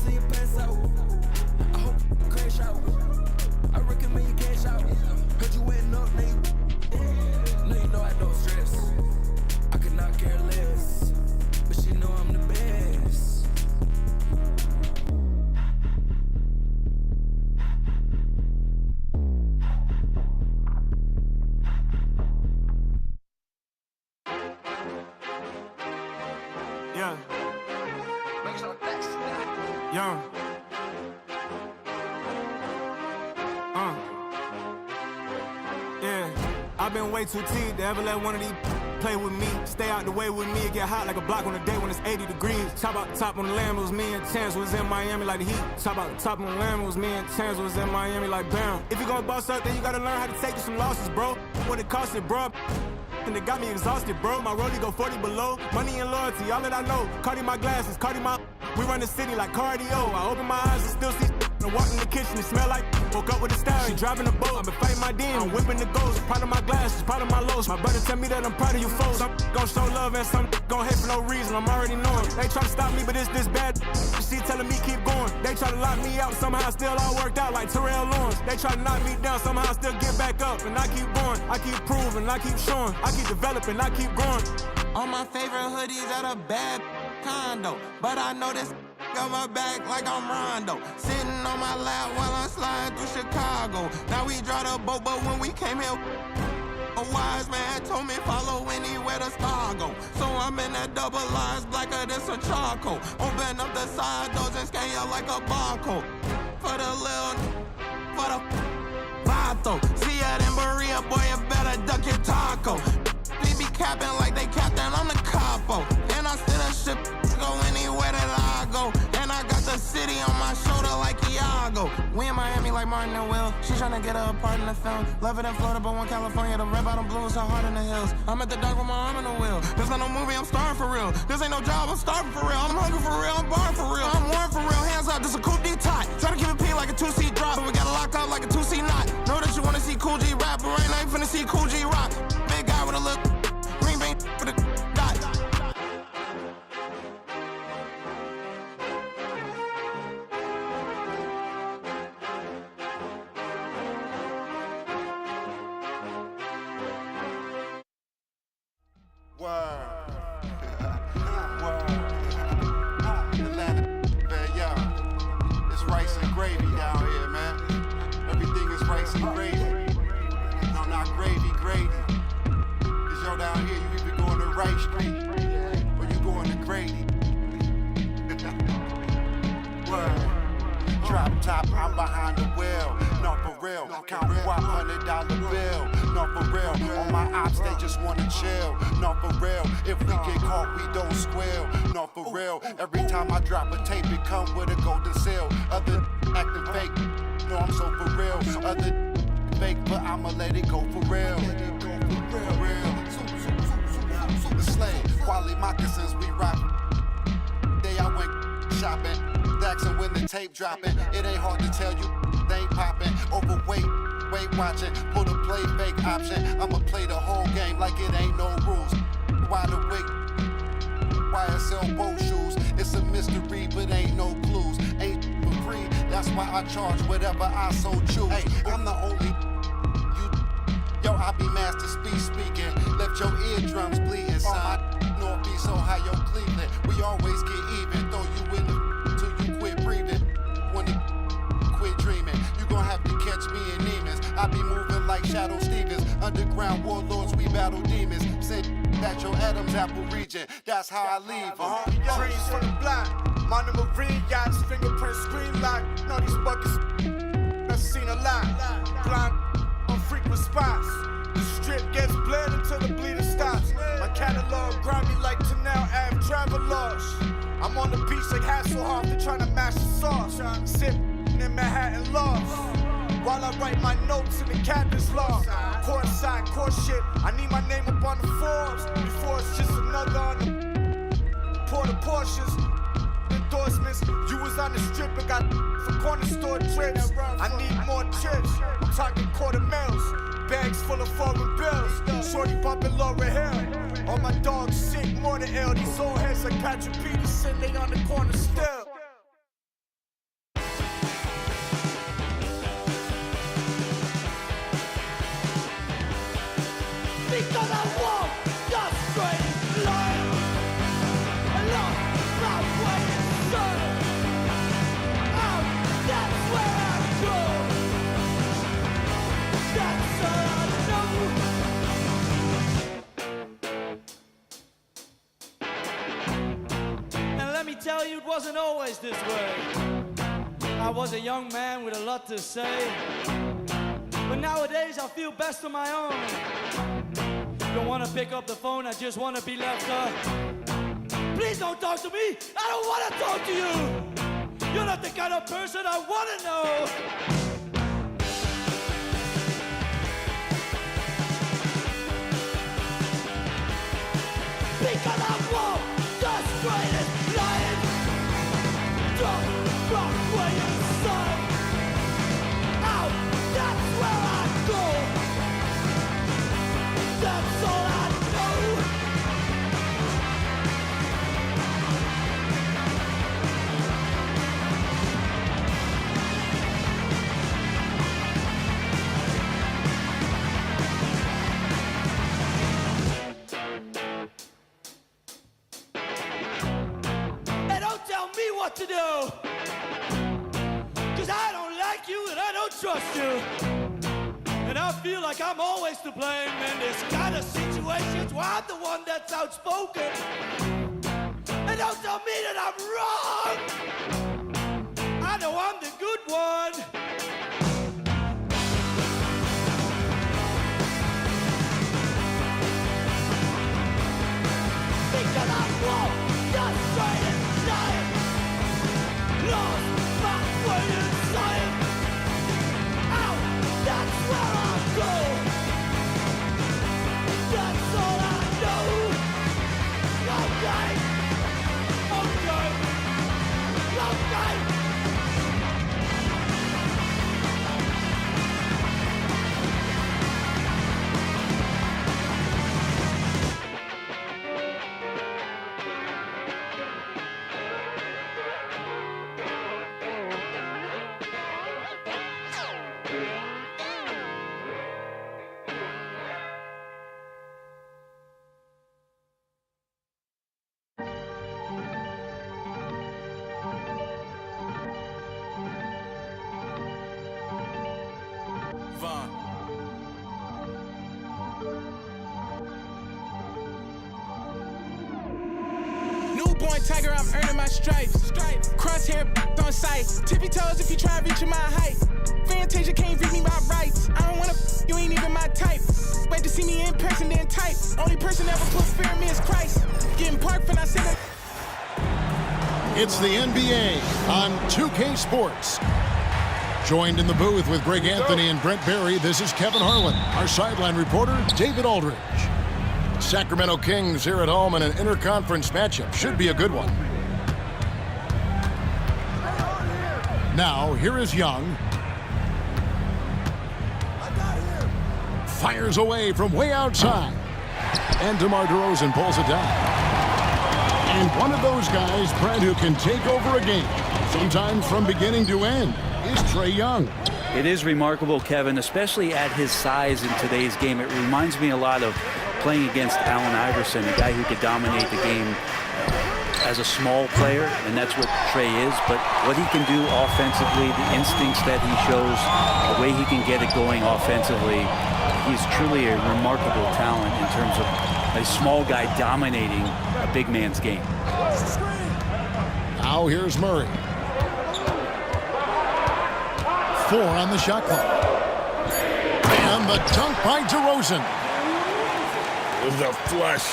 see you pass out. I hope you crash out. I recommend you cash out. Heard you waiting up, nigga. No, you know I don't stress. I could not care less, but she know I'm the best. Yeah. Young. Yeah. I've been way too teed to ever let one of these play with me. Stay out the way with me. It get hot like a block on a day when it's 80 degrees. Top out the top on the Lamb, it was me and Chance was in Miami like the Heat. Top out the top on the Lamb, it was me and Chance was in Miami like Bam. If you gonna boss up, then you gotta learn how to take some losses, bro. What it cost it, bro. And it got me exhausted, bro. My rollie go 40 below. Money and loyalty, all that I know. Cardi my glasses, Cardi my... We run the city like cardio. I open my eyes and still see... And walk in the kitchen, it smell like... Woke up with a style, she driving a boat. I've been fighting my demon, I'm whipping the ghost. Proud of my glasses, proud of my lows. My brother tell me that I'm proud of you folks. Some gon' show love and some gon' hate for no reason. I'm already knowing. They try to stop me, but it's this bad. She telling me keep going. They try to lock me out, somehow still all worked out like Terrell Lawrence. They try to knock me down, somehow I still get back up. And I keep going, I keep proving, I keep showing. I keep developing, I keep growing. All my favorite hoodies at a bad condo, but I know this got my back like I'm Rondo. Sitting on my lap while I'm sliding through Chicago. Now we draw the boat, but when we came here, a wise man told me follow anywhere the star go. So I'm in that double lines, blacker than some charcoal. Open up the side doors and scan you like a barcode. For the little, for the vato. See ya in Berea, boy, you better duck your taco. They be capping like they captain, I'm the capo. And I still a ship, go anywhere that I go. And I got the city on my shoulder like Iago. We in Miami like Martin and Will. She tryna get her a part in the film. Love it in Florida, but one California. The red bottom blues are hard in the hills. I'm at the dock with my arm in the wheel. This not no movie, I'm starving for real. This ain't no job, I'm starving for real. I'm hungry for real, I'm barring for real. I'm warm for real, hands up, this a coupe D-tie. Try to keep it P like a 2C drop, but we got it locked up like a 2C knot. Know that you wanna see Cool G rap, but right now you finna see Cool G rock. Big guy with a look, green bean with a dot. Atlanta, man, yo. It's rice and gravy down here, man. Everything is rice and gravy. No, not gravy, gravy. Cause yo, down here, you either going to Rice Street or you going to Grady. Word. Drop top, I'm behind the wheel. No, for real. Count guap, $100 bill. No, for real. On my ops, they just wanna chill. No, for real. If we get caught, we don't squeal. No, for real. Every time I drop a tape, it come with a golden seal. Other acting fake. No, I'm so for real. Other fake, but I'ma let it go for real. For real. Super slave. Quality moccasins, we rock. Day I went shopping. Daxing when the tape dropping. It ain't hard to tell you they ain't popping. Overweight, weight watching. Pull the play fake option. I'ma play the whole game like it ain't no rules. Wide awake, YSL boat shoes. It's a mystery, but ain't no clues. Ain't for free, that's why I charge whatever I so choose. Hey, I'm the only you. Yo, I be Master speaking. Left your eardrums bleeding, son. Northeast, Ohio, Cleveland. We always get even. Throw you in the till you quit breathing. When you quit dreaming, you gon' have to catch me in demons. I be moving like Shadow Stevens. Underground warlords, we battle demons. Send at your Adams Apple region. That's how I leave them. Trees from the block. Monomarine Marine yachts, fingerprint screen lock. Know these buckets, I've seen a lot. Blind on frequent spots. The strip gets bled until the bleeding stops. My catalog grimy like Tanel Ave Travelers. I'm on the beach like Hasselhoff, they're trying to mash the sauce. Sip in Manhattan Loft. While I write my notes in the captain's log. Courtside, court shit, I need my name up on the Forbes. Before it's just another on the Porter Porsches. Endorsements, you was on the strip and got for corner store trips. I need more trips, I'm talking quarter mils. Bags full of foreign bills. Shorty bumping Laura Hill. All my dogs sick, more than ill. These old heads like Patrick Peterson, they on the corner still. tell you it wasn't always this way. I was a young man with a lot to say, but nowadays I feel best on my own. Don't wanna pick up the phone, I just wanna be left up. Please don't talk to me, I don't wanna talk to you. You're not the kind of person I wanna know. Because I want the straightest line. Don't rock where you son. Out, that's where I go. That's all I know. And don't tell me what to do. Cause I don't like you and I don't trust you. And I feel like I'm always to blame in this kind of situations where I'm the one that's outspoken. And don't tell me that I'm wrong. I know I'm the good one. Because I want the straightest line. Lost my way inside. Out, that's where I go. That's all I know. Okay. Okay. Okay. Vaughn. Newborn tiger, I'm earning my stripes. Crosshair on sight. Tippy toes if you try reaching my height. Fantasia can't read me my rights. I don't wanna you ain't even my type. Wait to see me in person, then type. Only person ever put fear in me is Christ. Getting parked when I said that. It's the NBA on 2K Sports. Joined in the booth with Greg Anthony and Brent Barry, this is Kevin Harlan. Our sideline reporter, David Aldridge. Sacramento Kings here at home in an interconference matchup. Should be a good one. Now, here is Young. Fires away from way outside. And DeMar DeRozan pulls it down. And one of those guys, Brent, who can take over a game, sometimes from beginning to end, is Trae Young. It is remarkable, Kevin, especially at his size in today's game. It reminds me a lot of playing against Allen Iverson, a guy who could dominate the game as a small player, and that's what Trae is. But what he can do offensively, the instincts that he shows, the way he can get it going offensively, he's truly a remarkable talent in terms of a small guy dominating a big man's game. Now here's Murray. 4 on the shot clock. And the dunk by DeRozan. The flush.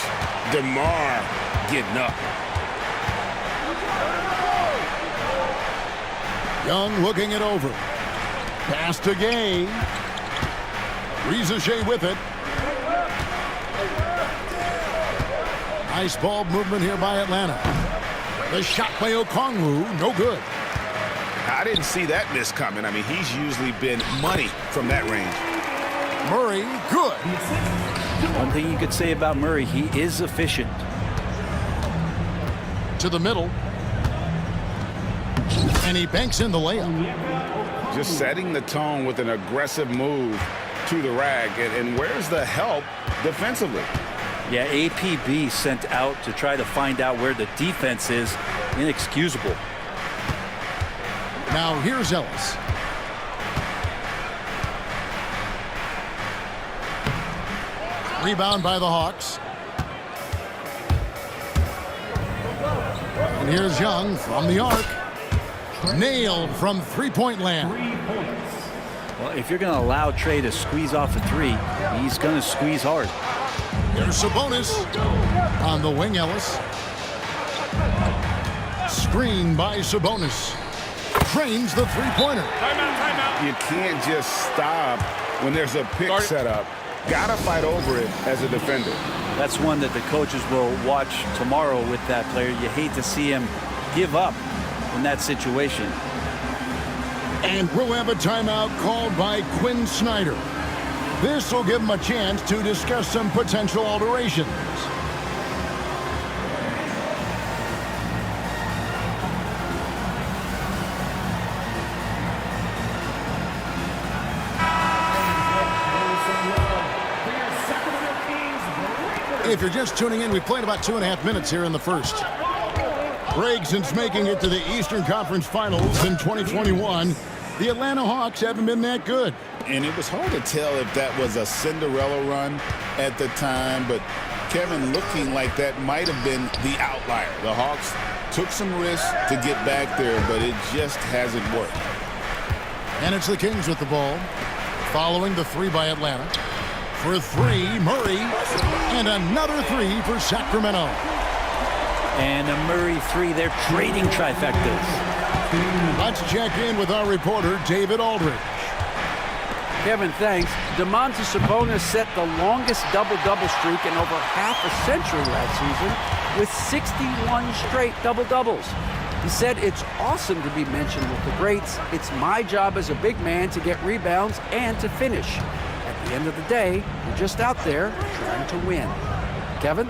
DeMar getting up. Young looking it over. Pass to Gay. Riza with it. Nice ball movement here by Atlanta. The shot by Okongwu, no good. I didn't see that miss coming. I mean, he's usually been money from that range. Murray, good. One thing you could say about Murray, he is efficient. To the middle. And he banks in the layup. Just setting the tone with an aggressive move to the rack. And where's the help defensively? Yeah, APB sent out to try to find out where the defense is. Inexcusable. Now here's Ellis. Rebound by the Hawks. And And here's Young from the arc. Nailed from three-point land. Well, if you're going to allow Trey to squeeze off a three, he's going to squeeze hard. Here's Sabonis on the wing. Ellis. Screen by Sabonis. Trains the three-pointer. You can't just stop when there's a pick set up. Gotta fight over it as a defender. That's one that the coaches will watch tomorrow with that player. You hate to see him give up in that situation. And we'll have a timeout called by Quinn Snyder. This will give him a chance to discuss some potential alterations. If you're just tuning in, we played about 2.5 minutes here in the first. Greg, since making it to the Eastern Conference Finals in 2021, the Atlanta Hawks haven't been that good. And it was hard to tell if that was a Cinderella run at the time, but Kevin, looking like that might have been the outlier. The Hawks took some risks to get back there, but it just hasn't worked. And it's the Kings with the ball, following the three by Atlanta. For three, Murray, and another three for Sacramento. And a Murray three, they're trading trifectas. Let's check in with our reporter, David Aldridge. Kevin, thanks. Domantas Sabonis set the longest double-double streak in over half a century last season with 61 straight double-doubles. He said, "It's awesome to be mentioned with the greats. It's my job as a big man to get rebounds and to finish. At the end of the day, we're just out there trying to win." Kevin?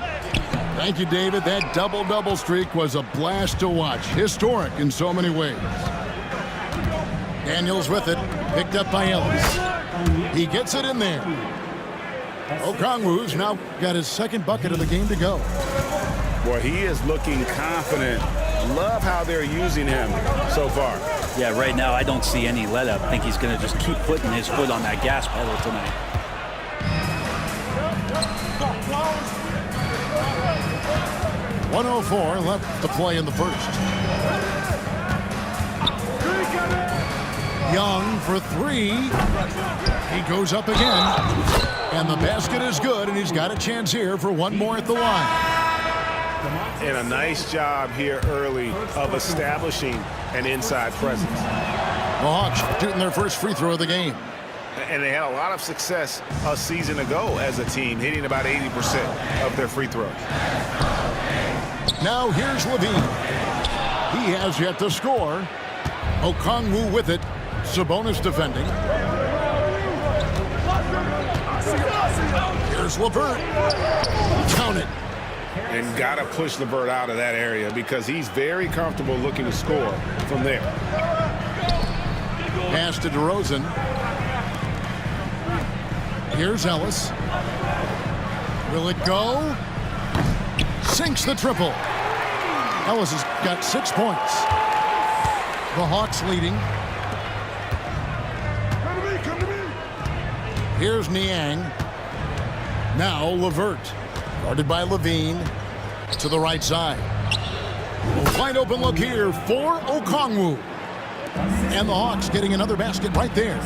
Thank you, David. That double-double streak was a blast to watch. Historic in so many ways. Daniels with it. Picked up by Ellis. He gets it in there. Okongwu's now got his second bucket of the game to go. Boy, he is looking confident. Love how they're using him so far. Yeah, right now I don't see any let up. I think he's going to just keep putting his foot on that gas pedal tonight. .104 left to play in the first. Young for three. He goes up again. And the basket is good, and he's got a chance here for one more at the line. And a nice job here early of establishing an inside presence. The Hawks shooting their first free throw of the game. And they had a lot of success a season ago as a team, hitting about 80% of their free throws. Now here's Levine. He has yet to score. Okongwu with it. Sabonis defending. Here's LeVert. Count it. And got to push LeVert out of that area because he's very comfortable looking to score from there. Pass to DeRozan. Here's Ellis. Will it go? Sinks the triple. Ellis has got 6 points. The Hawks leading. Here's Niang. Now LeVert. Guarded by Levine. To the right side. A wide open look here for Okongwu. And the Hawks getting another basket right there.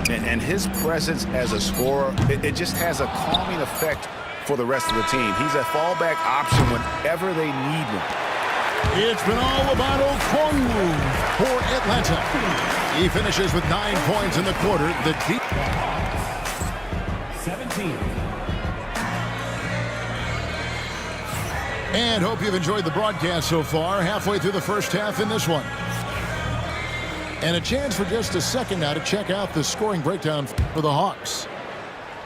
And his presence as a scorer, it just has a calming effect for the rest of the team. He's a fallback option whenever they need one. It's been all about Okongwu for Atlanta. He finishes with 9 points in the quarter. The deep 17. And hope you've enjoyed the broadcast so far. Halfway through the first half in this one. And a chance for just a second now to check out the scoring breakdown for the Hawks.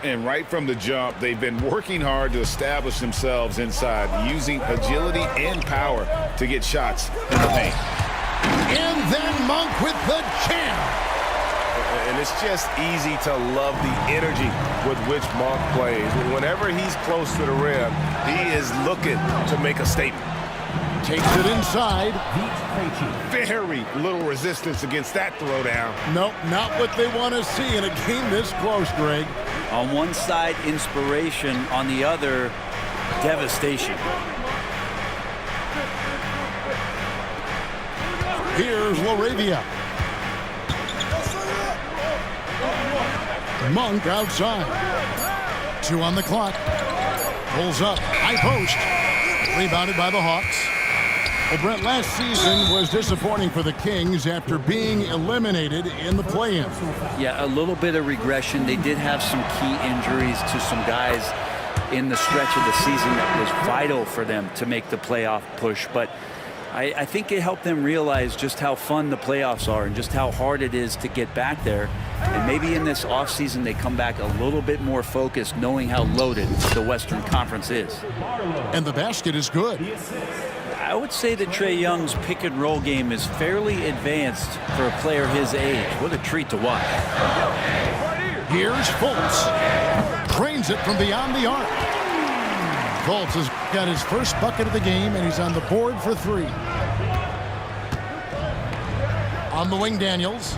And right from the jump, they've been working hard to establish themselves inside, using agility and power to get shots in the paint. And then Monk with the jam. And it's just easy to love the energy with which Monk plays. Whenever he's close to the rim, he is looking to make a statement. Takes it inside. Very little resistance against that throwdown. Nope, not what they want to see in a game this close, Greg. On one side, inspiration. On the other, devastation. Here's LaRavia. Monk outside. 2 on the clock. Pulls up. High post. Rebounded by the Hawks. Well, Brent, last season was disappointing for the Kings after being eliminated in the play-in. Yeah, a little bit of regression. They did have some key injuries to some guys in the stretch of the season that was vital for them to make the playoff push. But I think it helped them realize just how fun the playoffs are and just how hard it is to get back there. And maybe in this offseason they come back a little bit more focused, knowing how loaded the Western Conference is. And the basket is good. I would say that Trae Young's pick and roll game is fairly advanced for a player his age. What a treat to watch. Here's Fultz. Drains it from beyond the arc. Fultz has got his first bucket of the game, and he's on the board for 3. On the wing, Daniels.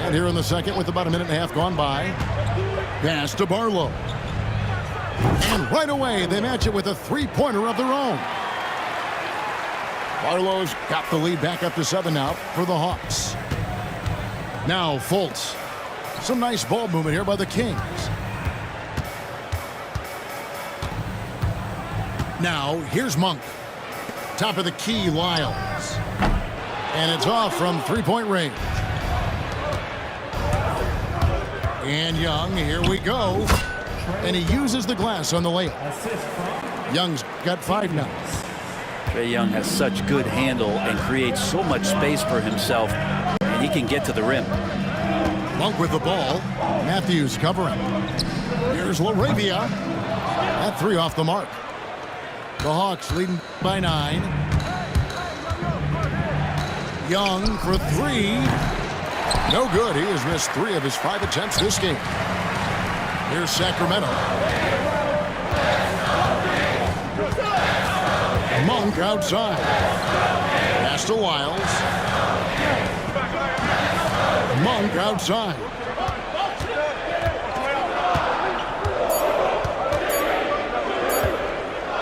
And here in the second, with about a minute and a half gone by, pass to Barlow. And right away, they match it with a 3-pointer of their own. Barlow's got the lead back up to 7 now for the Hawks. Now Fultz. Some nice ball movement here by the Kings. Now here's Monk. Top of the key, Lyles. And it's off from 3-point range. And Young, here we go. And he uses the glass on the layup. Young's got 5 now. Trae Young has such good handle and creates so much space for himself, and he can get to the rim. Monk with the ball. Matthews covering. Here's LaRavia. That 3 off the mark. The Hawks leading by 9. Young for 3. No good. He has missed 3 of his 5 attempts this game. Here's Sacramento. Monk outside. Pass to Lyles. Monk outside.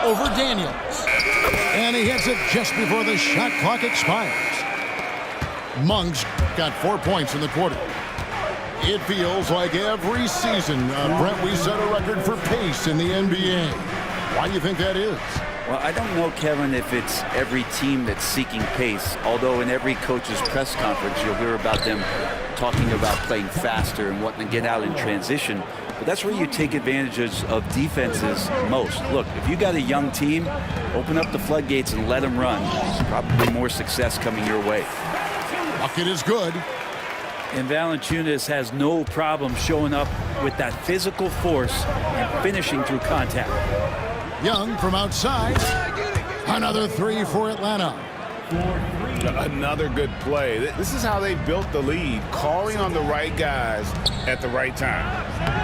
Over Daniels. And he hits it just before the shot clock expires. Monk's got 4 points in the quarter. It feels like every season, Brent, we set a record for pace in the NBA. Why do you think that is? Well, I don't know, Kevin, if it's every team that's seeking pace, although in every coach's press conference you'll hear about them talking about playing faster and wanting to get out in transition. But that's where you take advantages of defenses most. Look, if you got a young team, open up the floodgates and let them run. There's probably more success coming your way. Bucket is good. And Valanciunas has no problem showing up with that physical force and finishing through contact. Young from outside. Another 3 for Atlanta. Another good play. This is how they built the lead, calling on the right guys at the right time.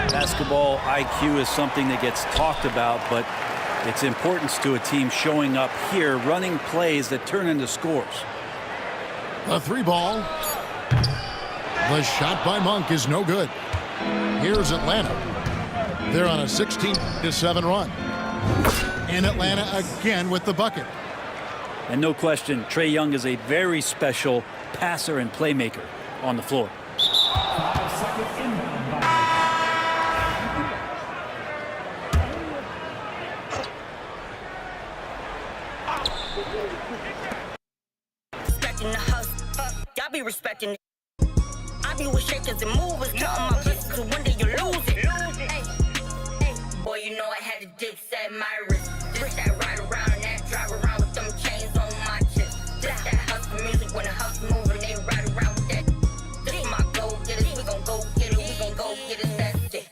Basketball IQ is something that gets talked about, but its importance to a team showing up here, running plays that turn into scores. The 3 ball. The shot by Monk is no good. Here's Atlanta. They're on a 16-7 run. And Atlanta again with the bucket. And no question, Trae Young is a very special passer and playmaker on the floor. Respecting the hustle, y'all be respecting it. I be with shakers and movers, counting my blessings, so one day you lose it. Boy, you know I had to dip set my wrist. This that ride around, that drive around with them chains on my chest. This that hustle music when the hustle moving, they ride around with that. This my go getters, we gon' go get it, we gon' go get it, that's it.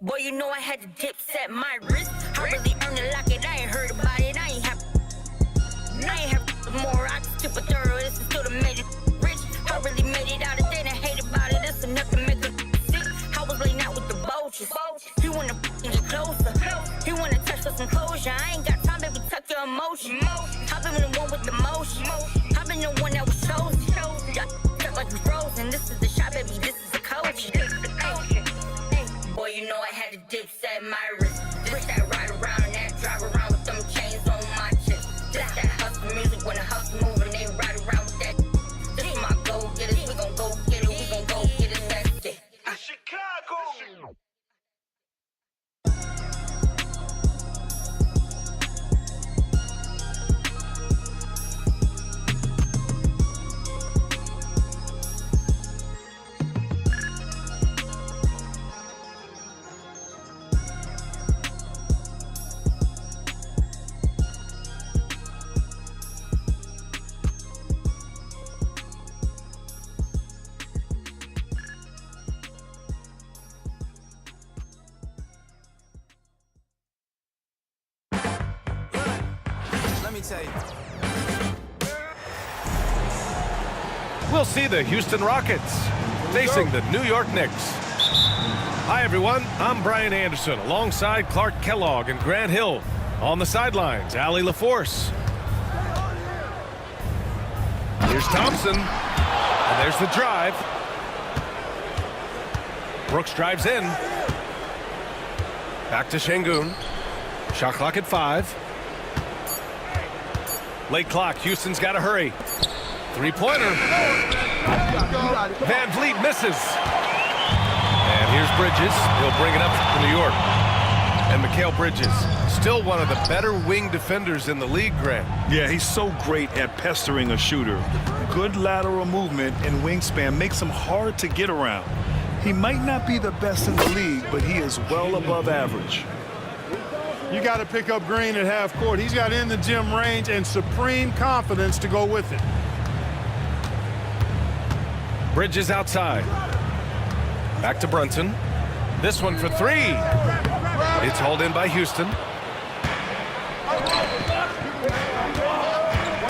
Boy, you know I had to dip set my wrist. I really earned it, lock it, I ain't heard about it, I ain't have more. I just tip a thorough, this is still the made it rich. I really made it out of there and hate about it, that's enough to make a sick. I was laying out with the vultures. He wanna get closer, he wanna touch for some closure. I ain't got time, baby, tuck your emotion. I've been the one with the motion, I've been the one that was chosen. Y'all stuck like we frozen, this is the shot, baby, this is the coach. Boy, you know I had to dip set my wrist. This that ride around, that drive around with them chains me tell you. We'll see the Houston Rockets facing the New York Knicks. Hi, everyone. I'm Brian Anderson alongside Clark Kellogg and Grant Hill. On the sidelines, Allie LaForce. Here's Thompson. And there's the drive. Brooks drives in. Back to Şengün. Shot clock at 5. Late clock. Houston's got to hurry. Three-pointer. Van Vliet misses. And here's Bridges. He'll bring it up for New York. And Mikal Bridges, still one of the better wing defenders in the league, Grant. Yeah, he's so great at pestering a shooter. Good lateral movement and wingspan makes him hard to get around. He might not be the best in the league, but he is well above average. You got to pick up Green at half court. He's got in the gym range and supreme confidence to go with it. Bridges outside. Back to Brunson. This one for 3. It's hauled in by Houston.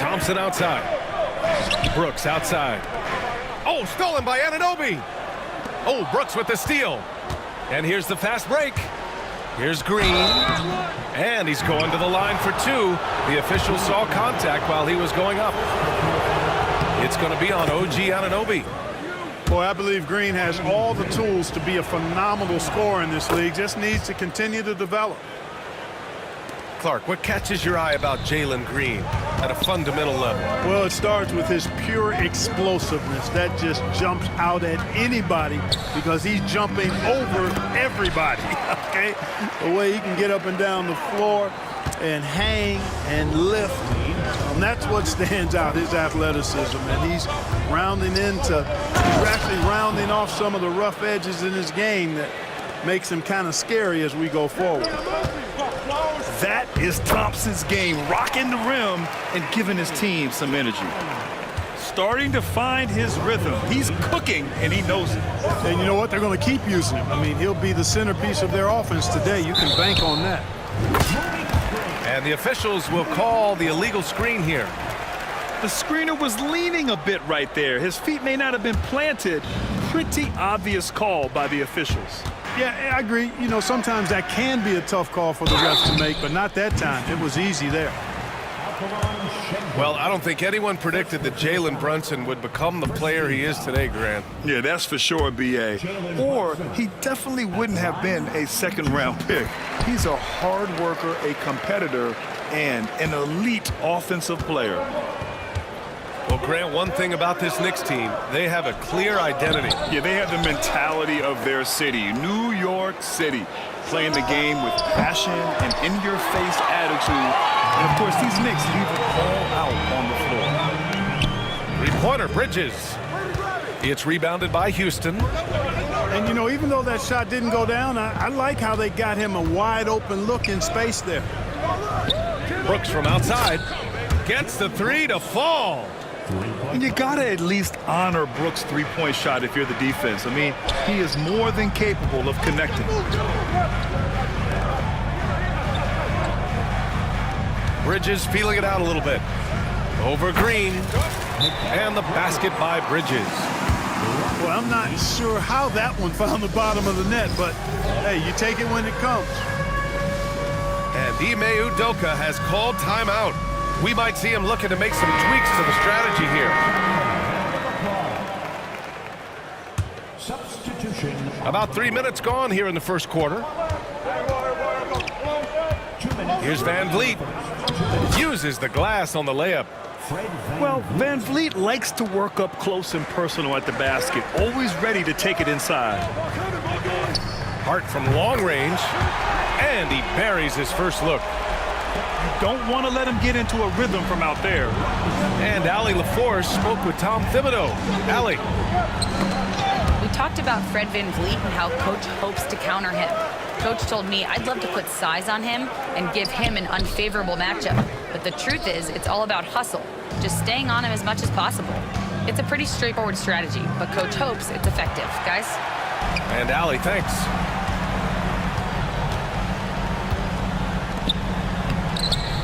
Thompson outside. Brooks outside. Oh, stolen by Anunoby. Oh, Brooks with the steal. And here's the fast break. Here's Green. And he's going to the line for 2. The official saw contact while he was going up. It's going to be on OG Anunoby. Boy, I believe Green has all the tools to be a phenomenal scorer in this league. Just needs to continue to develop. Clark, what catches your eye about Jalen Green at a fundamental level? Well, it starts with his pure explosiveness. That just jumps out at anybody because he's jumping over everybody, okay? The way he can get up and down the floor and hang and lift. And that's what stands out, his athleticism. And he's actually rounding off some of the rough edges in his game that makes him kind of scary as we go forward. That is Thompson's game, rocking the rim and giving his team some energy. Starting to find his rhythm. He's cooking, and he knows it. And you know what? They're going to keep using him. I mean, he'll be the centerpiece of their offense today. You can bank on that. And the officials will call the illegal screen here. The screener was leaning a bit right there. His feet may not have been planted. Pretty obvious call by the officials. Yeah, I agree. You know, sometimes that can be a tough call for the refs to make, but not that time. It was easy there. Well, I don't think anyone predicted that Jalen Brunson would become the player he is today, Grant. Yeah, that's for sure, B.A. Or he definitely wouldn't have been a second-round pick. He's a hard worker, a competitor, and an elite offensive player. Well, Grant, one thing about this Knicks team, they have a clear identity. Yeah, they have the mentality of their city, New York City, playing the game with passion and in-your-face attitude. And, of course, these Knicks leave it all out on the floor. Three-pointer, Bridges. It's rebounded by Houston. And, you know, even though that shot didn't go down, I like how they got him a wide-open look in space there. Brooks from outside gets the 3 to fall. And you got to at least honor Brooks' three-point shot if you're the defense. I mean, he is more than capable of connecting. Bridges feeling it out a little bit. Over Green. And the basket by Bridges. Well, I'm not sure how that one found the bottom of the net, but, hey, you take it when it comes. And Ime Udoka has called timeout. We might see him looking to make some tweaks to the strategy here. Substitution. About 3 minutes gone here in the first quarter. Here's Van Vliet. Uses the glass on the layup. Well, Van Vliet likes to work up close and personal at the basket, always ready to take it inside. Hart from long range, and he buries his first look. You don't want to let him get into a rhythm from out there. And Allie LaForce spoke with Tom Thibodeau. Allie. We talked about Fred Van Vliet and how Coach hopes to counter him. Coach told me I'd love to put size on him and give him an unfavorable matchup. But the truth is, it's all about hustle, just staying on him as much as possible. It's a pretty straightforward strategy, but Coach hopes it's effective. Guys? And Allie, thanks.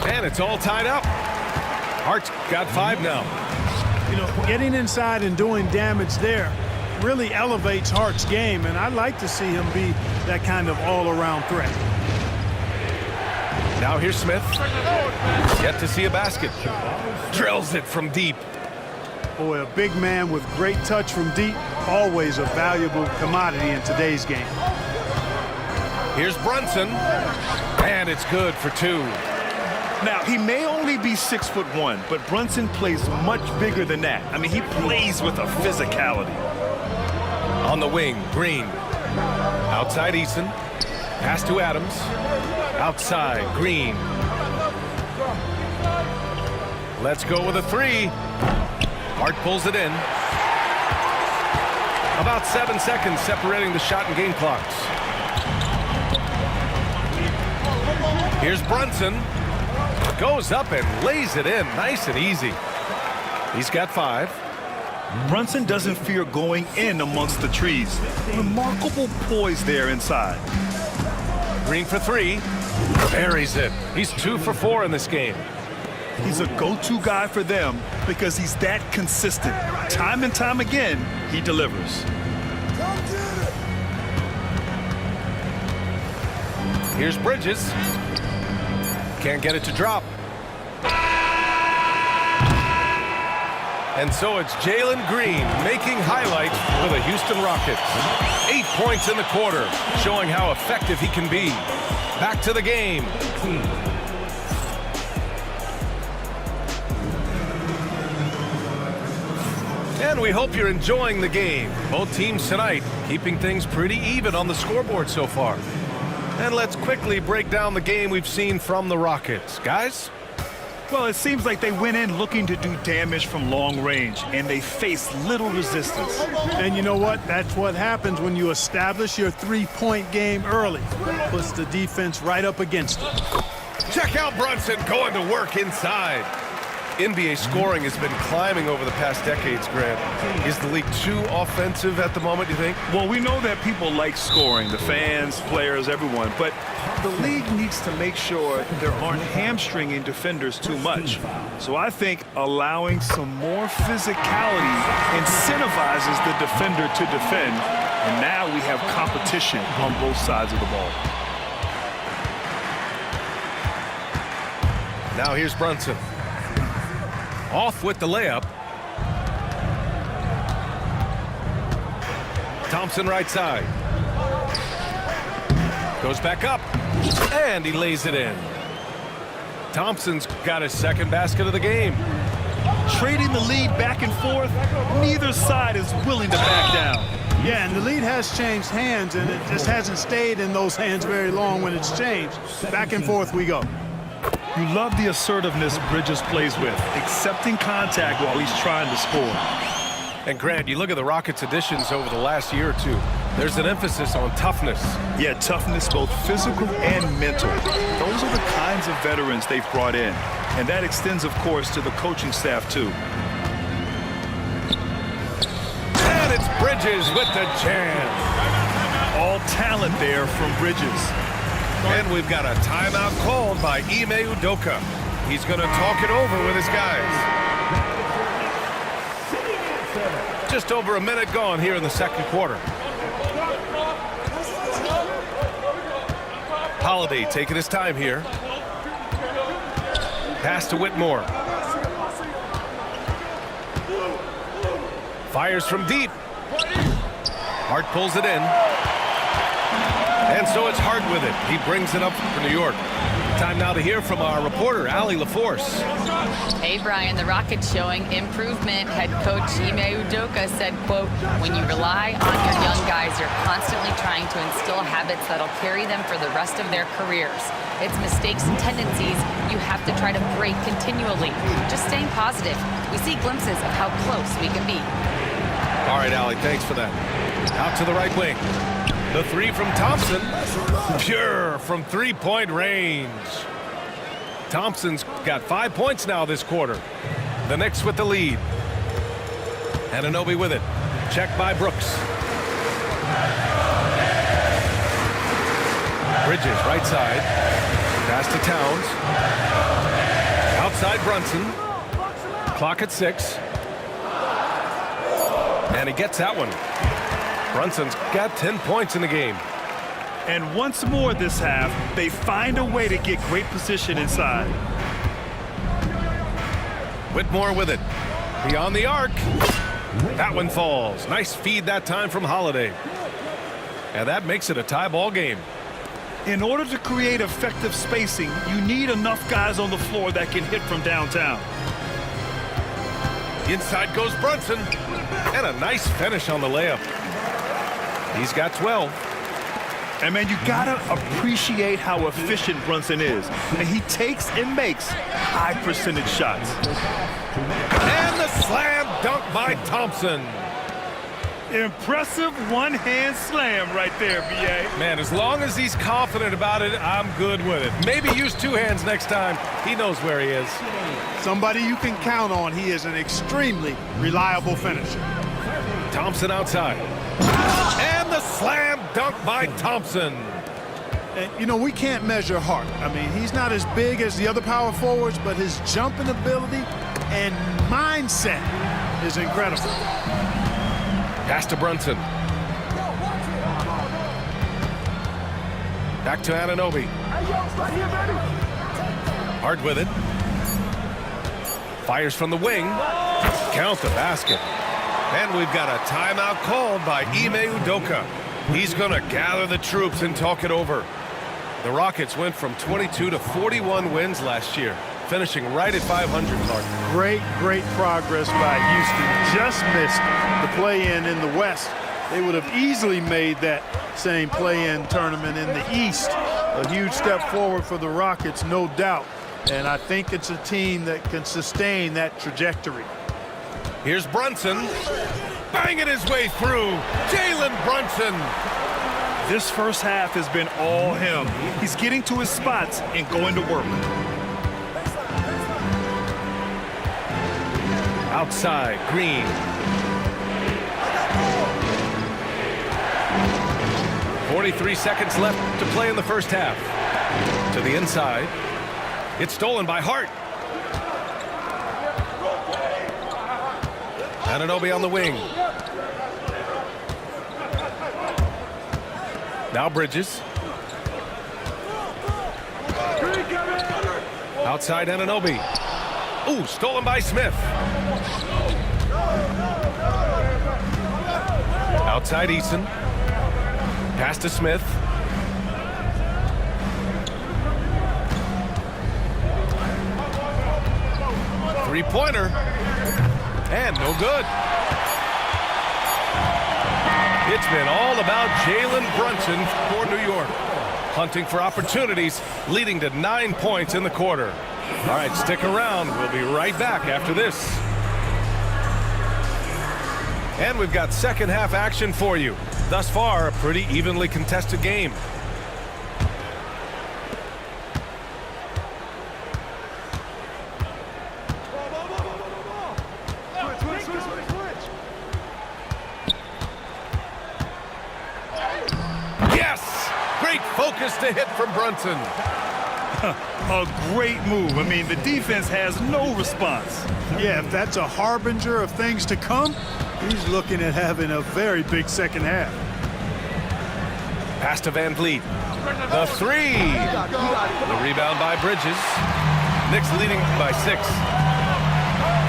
And it's all tied up. Hart's got 5 now. You know, getting inside and doing damage there really elevates Hart's game, and I'd like to see him be that kind of all-around threat. Now here's Smith. Yet to see a basket. Drills it from deep. Boy, a big man with great touch from deep, always a valuable commodity in today's game. Here's Brunson, and it's good for 2. Now, he may only be 6'1", but Brunson plays much bigger than that. I mean, he plays with a physicality. On the wing, Green. Outside Eason. Pass to Adams. Outside, Green. Let's go with a 3. Hart pulls it in. About 7 seconds separating the shot and game clocks. Here's Brunson. Goes up and lays it in nice and easy. He's got 5. Brunson doesn't fear going in amongst the trees. Remarkable poise there inside. Green for 3. Buries it. He's 2 for 4 in this game. He's a go-to guy for them because he's that consistent. Time and time again, he delivers. Here's Bridges. Can't get it to drop. And so it's Jalen Green making highlights for the Houston Rockets. 8 points in the quarter, showing how effective he can be. Back to the game. And we hope you're enjoying the game. Both teams tonight keeping things pretty even on the scoreboard so far. And let's quickly break down the game we've seen from the Rockets. Guys? Well, it seems like they went in looking to do damage from long range, and they faced little resistance. And you know what? That's what happens when you establish your three-point game early. Puts the defense right up against it. Check out Brunson going to work inside. NBA scoring has been climbing over the past decades, Grant. Is the league too offensive at the moment, you think? Well, we know that people like scoring, the fans, players, everyone, but the league needs to make sure there aren't hamstringing defenders too much. So I think allowing some more physicality incentivizes the defender to defend, and now we have competition on both sides of the ball. Now here's Brunson. Off with the layup. Thompson right side. Goes back up. And he lays it in. Thompson's got his second basket of the game. Trading the lead back and forth, neither side is willing to back down. Yeah, and the lead has changed hands, and it just hasn't stayed in those hands very long when it's changed. Back and forth we go. You love the assertiveness Bridges plays with, accepting contact while he's trying to score. And Grant, you look at the Rockets' additions over the last year or two. There's an emphasis on toughness. Yeah, toughness, both physical and mental. Those are the kinds of veterans they've brought in. And that extends, of course, to the coaching staff, too. And it's Bridges with the jam. All talent there from Bridges. And we've got a timeout called by Ime Udoka. He's going to talk it over with his guys. Just over a minute gone here in the second quarter. Holiday taking his time here. Pass to Whitmore. Fires from deep. Hart pulls it in. And so it's Hart with it. He brings it up for New York. Time now to hear from our reporter, Allie LaForce. Hey, Brian, the Rockets showing improvement. Head coach Ime Udoka said, quote, when you rely on your young guys, you're constantly trying to instill habits that'll carry them for the rest of their careers. It's mistakes and tendencies you have to try to break continually. Just staying positive. We see glimpses of how close we can be. All right, Allie, thanks for that. Out to the right wing. The three from Thompson, pure from three-point range. Thompson's got 5 points now this quarter. The Knicks with the lead. Anunoby with it. Checked by Brooks. Bridges, right side. Pass to Towns. Outside Brunson. Clock at 6. And he gets that one. Brunson's got 10 points in the game. And once more this half, they find a way to get great position inside. Whitmore with it. Beyond the arc. That one falls. Nice feed that time from Holiday. And that makes it a tie ball game. In order to create effective spacing, you need enough guys on the floor that can hit from downtown. Inside goes Brunson. And a nice finish on the layup. He's got 12. And man, you gotta appreciate how efficient Brunson is. And he takes and makes high percentage shots. And the slam dunk by Thompson. Impressive one-hand slam right there, B.A. Man, as long as he's confident about it, I'm good with it. Maybe use two hands next time. He knows where he is. Somebody you can count on. He is an extremely reliable finisher. Thompson outside. And the slam dunk by Thompson. And, you know, we can't measure heart. I mean, he's not as big as the other power forwards, but his jumping ability and mindset is incredible. Pass to Brunson. Back to Anunoby. Hard with it. Fires from the wing. Count the basket. And we've got a timeout called by Ime Udoka. He's going to gather the troops and talk it over. The Rockets went from 22 to 41 wins last year, finishing right at 500, Clark. Great progress by Houston. Just missed the play-in in the West. They would have easily made that same play-in tournament in the East. A huge step forward for the Rockets, no doubt. And I think it's a team that can sustain that trajectory. Here's Brunson, banging his way through. Jalen Brunson. This first half has been all him. He's getting to his spots and going to work. Outside, Green. .43 seconds left to play in the first half. To the inside. It's stolen by Hart. Anunoby on the wing. Now Bridges. Outside Anunoby. Ooh, stolen by Smith. Outside Eason. Pass to Smith. Three-pointer. And no good. It's been all about Jalen Brunson for New York. Hunting for opportunities, leading to 9 points in the quarter. All right, stick around. We'll be right back after this. And we've got second half action for you. Thus far, a pretty evenly contested game. Focus to hit from Brunson. A great move. I mean, the defense has no response. Yeah, if that's a harbinger of things to come, he's looking at having a very big second half. Pass to Van Vliet. The three. The rebound by Bridges. Knicks leading by 6.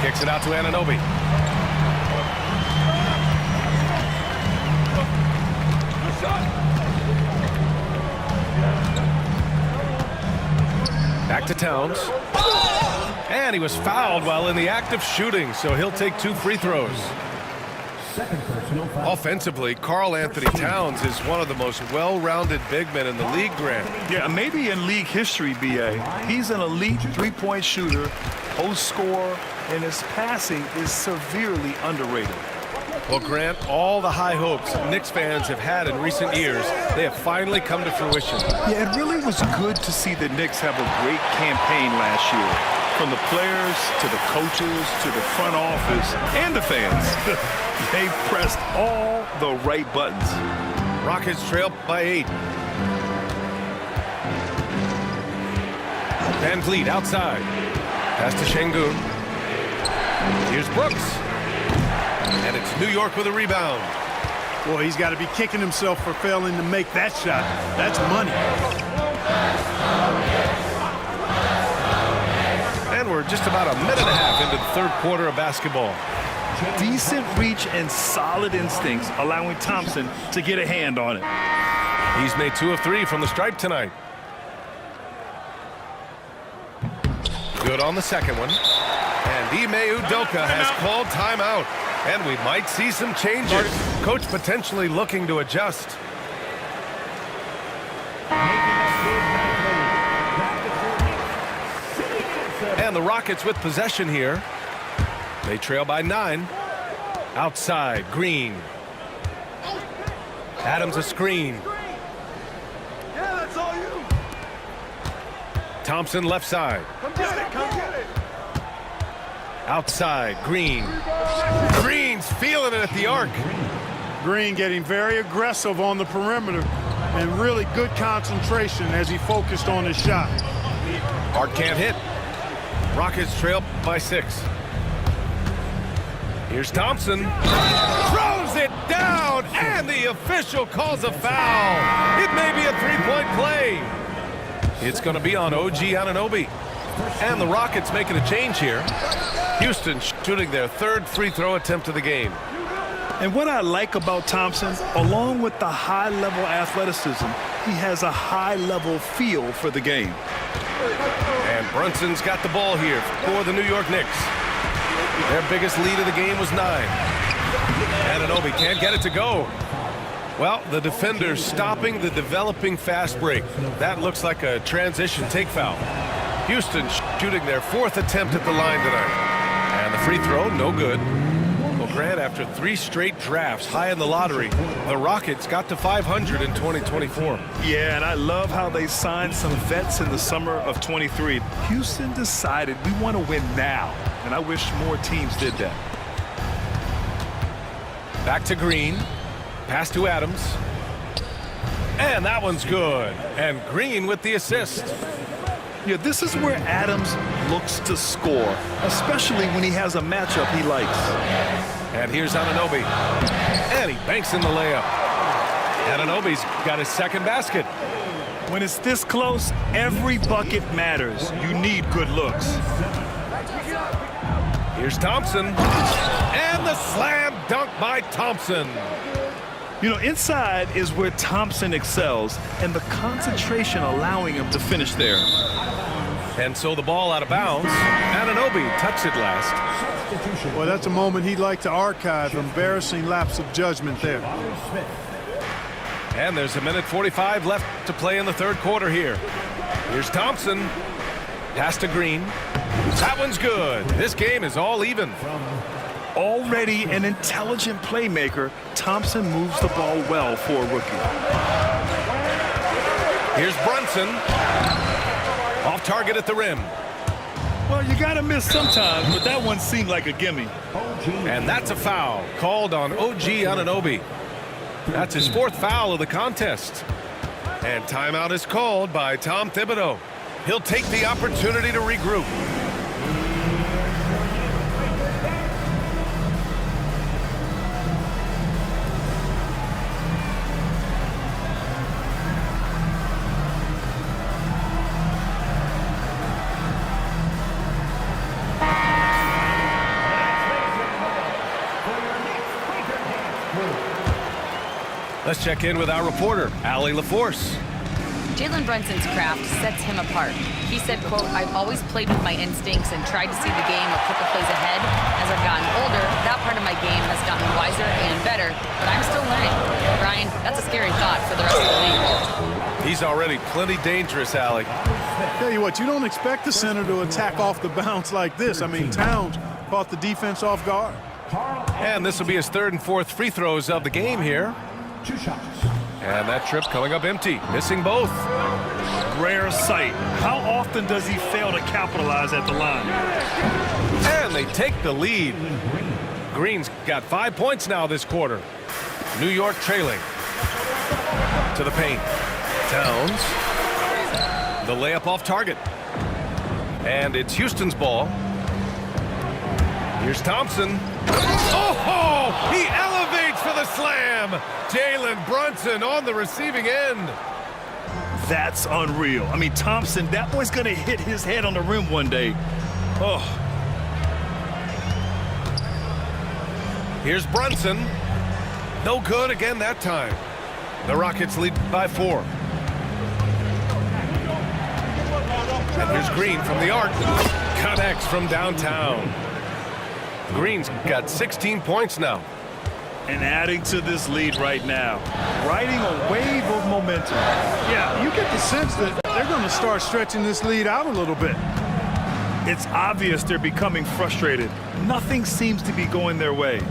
Kicks it out to Anunoby. Back to Towns. And he was fouled while in the act of shooting, so he'll take 2 free throws. Offensively, Karl Anthony Towns is one of the most well-rounded big men in the league, Grant. Yeah, maybe in league history, B.A. He's an elite three-point shooter, post scorer, and his passing is severely underrated. Well, Grant, all the high hopes Knicks fans have had in recent years, they have finally come to fruition. Yeah, it really was good to see the Knicks have a great campaign last year. From the players to the coaches to the front office and the fans. They pressed all the right buttons. Rockets trail by 8. Van Vliet outside. Pass to Şengün. Here's Brooks. And it's New York with a rebound. Boy, he's got to be kicking himself for failing to make that shot. That's money. And we're just about a minute and a half into the third quarter of basketball. Decent reach and solid instincts, allowing Thompson to get a hand on it. He's made 2 of 3 from the stripe tonight. Good on the second one. And Ime Udoka has called timeout. And we might see some changes. Coach potentially looking to adjust. And the Rockets with possession here. They trail by 9. Outside, Green. Adams a screen. Yeah, that's all you. Thompson left side. Come get it, come get it. Outside, Green. Green's feeling it at the arc. Green getting very aggressive on the perimeter and really good concentration as he focused on his shot. Arc can't hit. Rockets trail by 6. Here's Thompson. Throws it down, and the official calls a foul. It may be a three-point play. It's going to be on OG Anunoby. And the Rockets making a change here. Houston shooting their 3rd free throw attempt of the game. And what I like about Thompson, along with the high-level athleticism, he has a high-level feel for the game. And Brunson's got the ball here for the New York Knicks. Their biggest lead of the game was 9. Anunoby can't get it to go. Well, the defender stopping the developing fast break. That looks like a transition take foul. Houston shooting their 4th attempt at the line tonight. And the free throw, no good. Well, Grant, after 3 straight drafts high in the lottery, the Rockets got to 500 in 2024. Yeah, and I love how they signed some vets in the summer of 23. Houston decided we want to win now, and I wish more teams did that. Back to Green. Pass to Adams. And that one's good. And Green with the assist. Yeah, this is where Adams looks to score, especially when he has a matchup he likes. And here's Anunoby. And he banks in the layup. Anunoby's got his 2nd basket. When it's this close, every bucket matters. You need good looks. Here's Thompson. And the slam dunk by Thompson. You know, inside is where Thompson excels, and the concentration allowing him to finish there. And so the ball out of bounds. Anunoby touched it last. Well, that's a moment he'd like to archive. Embarrassing lapse of judgment there. And there's 1:45 left to play in the 3rd quarter here. Here's Thompson. Pass to Green. That one's good. This game is all even. Already an intelligent playmaker, Thompson moves the ball well for a rookie. Here's Brunson. Off target at the rim. Well, you got to miss sometimes, but that one seemed like a gimme. And that's a foul called on OG Anunoby. That's his 4th foul of the contest. And timeout is called by Tom Thibodeau. He'll take the opportunity to regroup. Let's check in with our reporter, Allie LaForce. Jalen Brunson's craft sets him apart. He said, quote, "I've always played with my instincts and tried to see the game a couple plays ahead. As I've gotten older, that part of my game has gotten wiser and better, but I'm still learning." Brian, that's a scary thought for the rest of the league. He's already plenty dangerous, Allie. Tell you what, you don't expect the center to attack off the bounce like this. I mean, Towns caught the defense off guard. And this will be his 3rd and 4th free throws of the game here. 2 shots. And that trip coming up empty, missing both. Rare sight. How often does he fail to capitalize at the line? And they take the lead. Green's got 5 points now this quarter. New York trailing. To the paint. Towns. The layup off target. And it's Houston's ball. Here's Thompson. Oh, he elevates for the slam. Jalen Brunson on the receiving end. That's unreal. I mean, Thompson, that boy's going to hit his head on the rim one day. Oh. Here's Brunson. No good again that time. The Rockets lead by 4. And here's Green from the arc. Connects from downtown. Green's got 16 points now. And adding to this lead right now. Riding a wave of momentum. Yeah, you get the sense that they're going to start stretching this lead out a little bit. It's obvious they're becoming frustrated. Nothing seems to be going their way.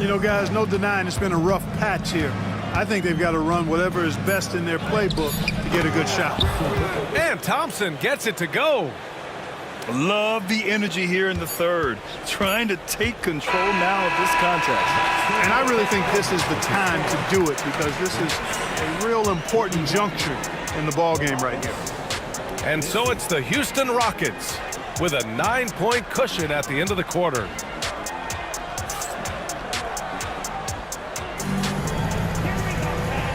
You know, guys, no denying it's been a rough patch here. I think they've got to run whatever is best in their playbook to get a good shot. And Thompson gets it to go. Love the energy here in the third. Trying to take control now of this contest. And I really think this is the time to do it because this is a real important juncture in the ballgame right here. And so it's the Houston Rockets with a 9-point cushion at the end of the quarter.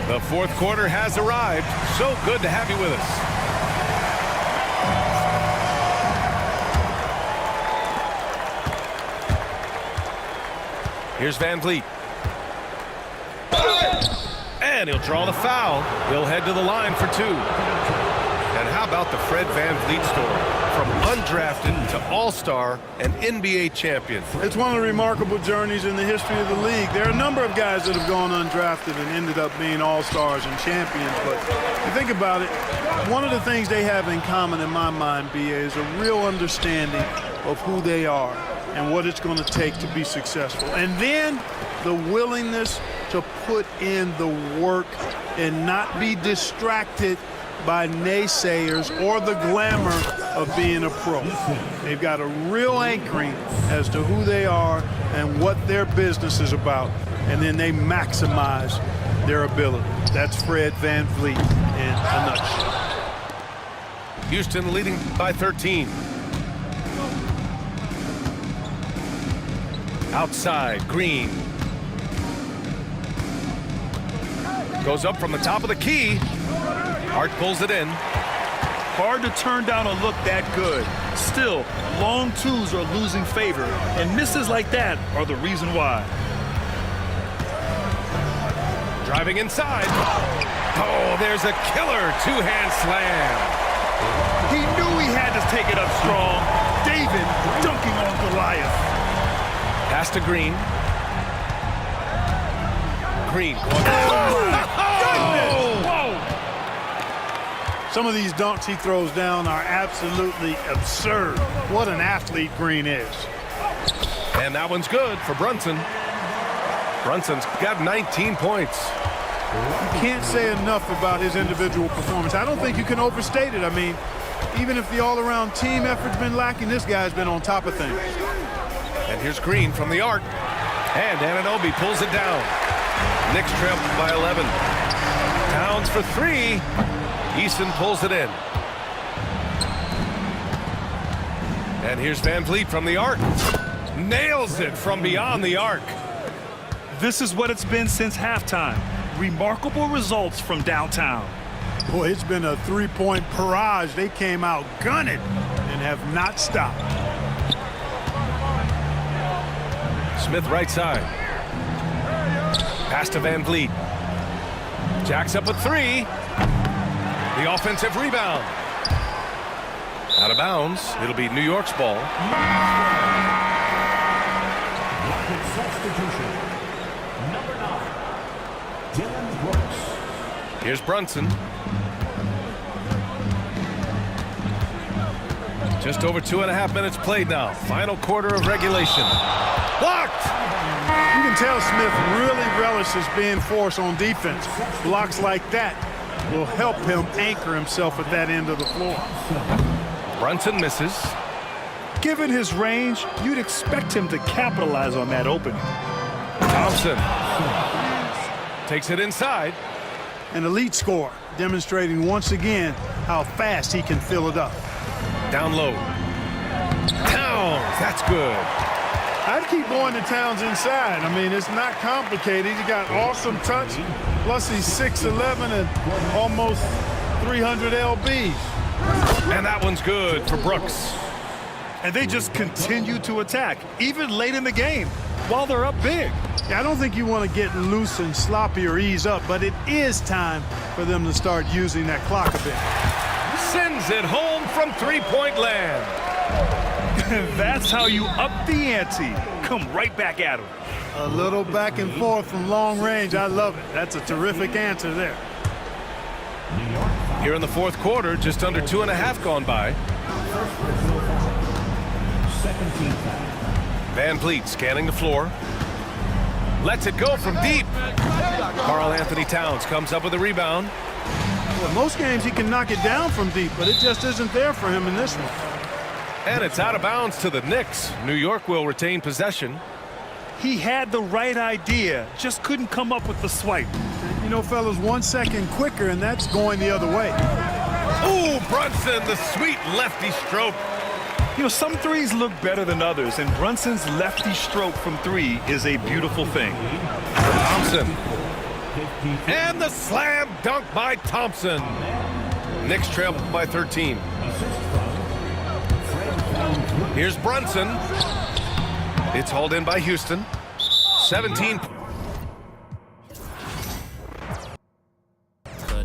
The fourth quarter has arrived. So good to have you with us. Here's Van Vliet. And he'll draw the foul. He'll head to the line for 2. And how about the Fred Van Vliet story? From undrafted to all-star and NBA champion. It's one of the remarkable journeys in the history of the league. There are a number of guys that have gone undrafted and ended up being all-stars and champions. But if you think about it, one of the things they have in common in my mind, B.A., is a real understanding of who they are and what it's going to take to be successful. And then the willingness to put in the work and not be distracted by naysayers or the glamour of being a pro. They've got a real anchoring as to who they are and what their business is about, and then they maximize their ability. That's Fred Van Vliet in a nutshell. Houston leading by 13. Outside, Green. Goes up from the top of the key. Hart pulls it in. Hard to turn down a look that good. Still, long twos are losing favor, and misses like that are the reason why. Driving inside. Oh, there's a killer two-hand slam. He knew he had to take it up strong. David dunking on Goliath. Pass to Green. Green. Some of these dunks he throws down are absolutely absurd. What an athlete Green is. And that one's good for Brunson. Brunson's got 19 points. You can't say enough about his individual performance. I don't think you can overstate it. I mean, even if the all-around team effort's been lacking, this guy's been on top of things. And here's Green from the arc. And Anunoby pulls it down. Knicks trail by 11. Towns for 3. Eason pulls it in. And here's Van Vliet from the arc. Nails it from beyond the arc. This is what it's been since halftime. Remarkable results from downtown. Boy, it's been a three-point barrage. They came out gunning and have not stopped. Smith right side. Pass to Van Vliet. Jacks up with 3. The offensive rebound. Out of bounds. It'll be New York's ball. Substitution. Number 9, Dylan Brooks. Here's Brunson. Just over 2.5 minutes played now. Final quarter of regulation. Blocked! You can tell Smith really relishes being forced on defense. Blocks like that will help him anchor himself at that end of the floor. Brunson misses. Given his range, you'd expect him to capitalize on that opening. Thompson takes it inside. An elite scorer, demonstrating once again how fast he can fill it up. Down low. Towns, that's good. I'd keep going to Towns inside. I mean, it's not complicated. He's got awesome touch. Plus, he's 6'11" and almost 300 lbs. And that one's good for Brooks. And they just continue to attack, even late in the game, while they're up big. Yeah, I don't think you want to get loose and sloppy or ease up, but it is time for them to start using that clock a bit. Sends it home from three-point land. That's how you up the ante. Come right back at him. A little back and forth from long range. I love it. That's a terrific answer there. Here in the fourth quarter, just under 2.5 gone by. Van Vliet scanning the floor. Lets it go from deep. Karl Anthony Towns comes up with a rebound. Well, most games he can knock it down from deep, but it just isn't there for him in this one. And it's out of bounds to the Knicks. New York will retain possession. He had the right idea, just couldn't come up with the swipe. You know, fellas, 1 second quicker, and that's going the other way. Ooh, Brunson, the sweet lefty stroke. You know, some threes look better than others, and Brunson's lefty stroke from three is a beautiful thing. Thompson. And the slam dunk by Thompson. Knicks trail by 13. Here's Brunson. It's hauled in by Houston. 17.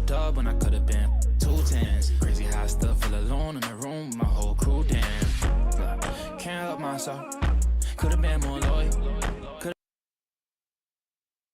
Dub when I could have been 2 10s. Crazy high stuff, feel alone in the room, my whole crew damn. Can't help myself. Could have been more loyal.